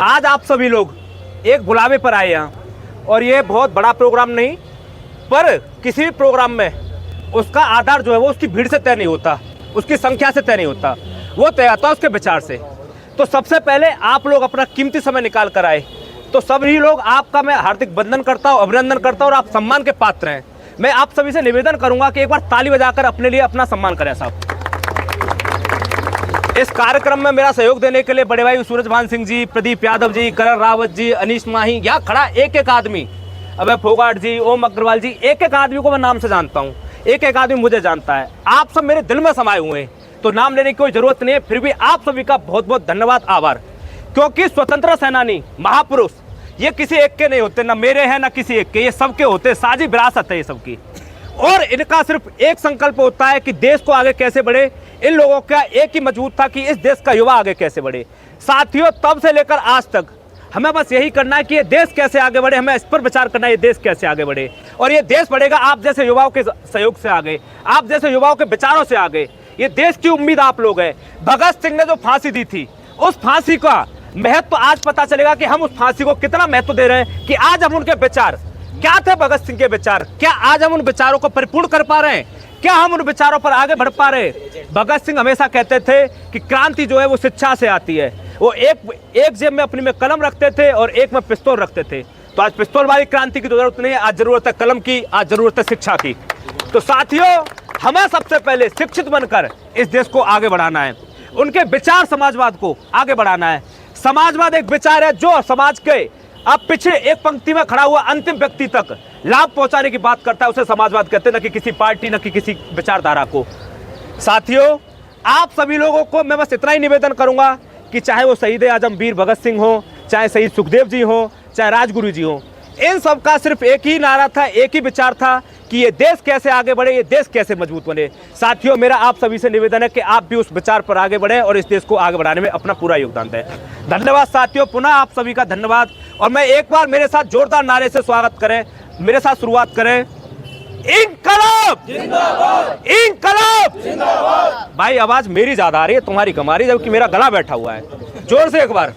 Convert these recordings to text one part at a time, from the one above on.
आज आप सभी लोग एक बुलावे पर आए हैं और ये बहुत बड़ा प्रोग्राम नहीं, पर किसी भी प्रोग्राम में उसका आधार जो है वो उसकी भीड़ से तय नहीं होता, उसकी संख्या से तय नहीं होता, वो तय होता है उसके विचार से। तो सबसे पहले आप लोग अपना कीमती समय निकाल कर आए, तो सभी लोग आपका मैं हार्दिक वंदन करता हूँ, अभिनंदन करता हूँ और आप सम्मान के पात्र हैं। मैं आप सभी से निवेदन करूंगा कि एक बार ताली बजाकर अपने लिए अपना सम्मान करें साहब। इस कार्यक्रम में मेरा सहयोग देने के लिए बड़े भाई सूरजभान सिंह जी, प्रदीप यादव जी, करण रावत जी, अनीश माही, यहाँ खड़ा एक एक आदमी, अभय फोगाट जी, ओम अग्रवाल जी, एक एक आदमी को मैं नाम से जानता हूँ, एक एक आदमी मुझे जानता है। आप सब मेरे दिल में समाये हुए हैं, तो नाम लेने की कोई जरूरत नहीं है। फिर भी आप सभी का बहुत बहुत धन्यवाद, आभार। क्योंकि स्वतंत्र सेनानी, महापुरुष ये किसी एक के नहीं होते, ना मेरे हैं ना किसी एक के, ये सबके होते, साझी विरासत है ये सबकी। और इनका सिर्फ एक संकल्प होता है कि देश को आगे कैसे बढ़े। इन लोगों का एक ही मजबूत था कि इस देश का युवा आगे कैसे बढ़े। साथियों, तब से लेकर आज तक हमें बस यही करना है कि ये देश कैसे आगे बढ़े, हमें इस पर विचार करना है, ये देश कैसे आगे बढ़े। और ये देश बढ़ेगा आप जैसे युवाओं के सहयोग से आगे, आप जैसे युवाओं के विचारों से आगे। ये देश की उम्मीद आप लोग हैं। भगत सिंह ने जो फांसी दी थी, उस फांसी का महत्व आज पता चलेगा कि हम उस फांसी को कितना महत्व दे रहे हैं, कि आज हम उनके विचार क्या थे, भगत सिंह के विचार क्या आज हम उन विचारों को परिपूर्ण कर पा रहे हैं, क्या हम उन विचारों पर आगे बढ़ पा रहे हैं। भगत सिंह हमेशा कहते थे कि क्रांति जो है वो शिक्षा से आती है। वो एक जेब में अपनी में कलम रखते थे और एक में पिस्तौल रखते थे। तो आज पिस्तौल वाली क्रांति की जरूरत नहीं है, आज जरूरत है कलम की, आज जरूरत है शिक्षा की। तो साथियों, हमें सबसे पहले शिक्षित बनकर इस देश को आगे बढ़ाना है, उनके विचार समाजवाद को आगे बढ़ाना है। समाजवाद एक विचार है जो समाज के अब पिछड़े एक पंक्ति में खड़ा हुआ अंतिम व्यक्ति तक लाभ पहुंचाने की बात करता है, उसे समाजवाद कहते हैं, न कि किसी पार्टी, न कि किसी विचारधारा को। साथियों, आप सभी लोगों को मैं बस इतना ही निवेदन करूंगा कि चाहे वो शहीद आजम वीर भगत सिंह हो, चाहे शहीद सुखदेव जी हो, चाहे राजगुरु जी हो, इन सब का सिर्फ एक ही नारा था, एक ही विचार था कि ये देश कैसे आगे बढ़े, ये देश कैसे मजबूत बने। साथियों, मेरा आप सभी से निवेदन है कि आप भी उस विचार पर आगे बढ़े और इस देश को आगे बढ़ाने में अपना पूरा योगदान दें। धन्यवाद साथियों, पुनः आप सभी का धन्यवाद। और मैं एक बार मेरे साथ जोरदार नारे से स्वागत करें, मेरे साथ शुरुआत करें। इंकलाब जिंदाबाद, इंकलाब जिंदाबाद। भाई आवाज मेरी ज्यादा आ रही है, तुम्हारी कम आ रही है, जबकि मेरा गला बैठा हुआ है। जोर से एक बार,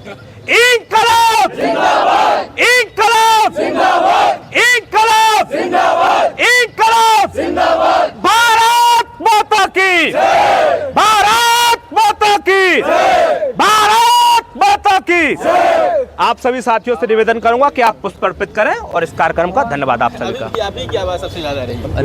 इंकलाब जिंदाबाद, इंकलाब जिंदाबाद, इंकलाब जिंदाबाद, इंकलाब जिंदाबाद। भारत माता की जय, भारत माता की जय, भारत माता की जय। आप सभी साथियों से निवेदन करूंगा कि आप पुष्प अर्पित करें और इस कार्यक्रम का धन्यवाद आप सभी का। अभी की आवाज सबसे ज्यादा रही है।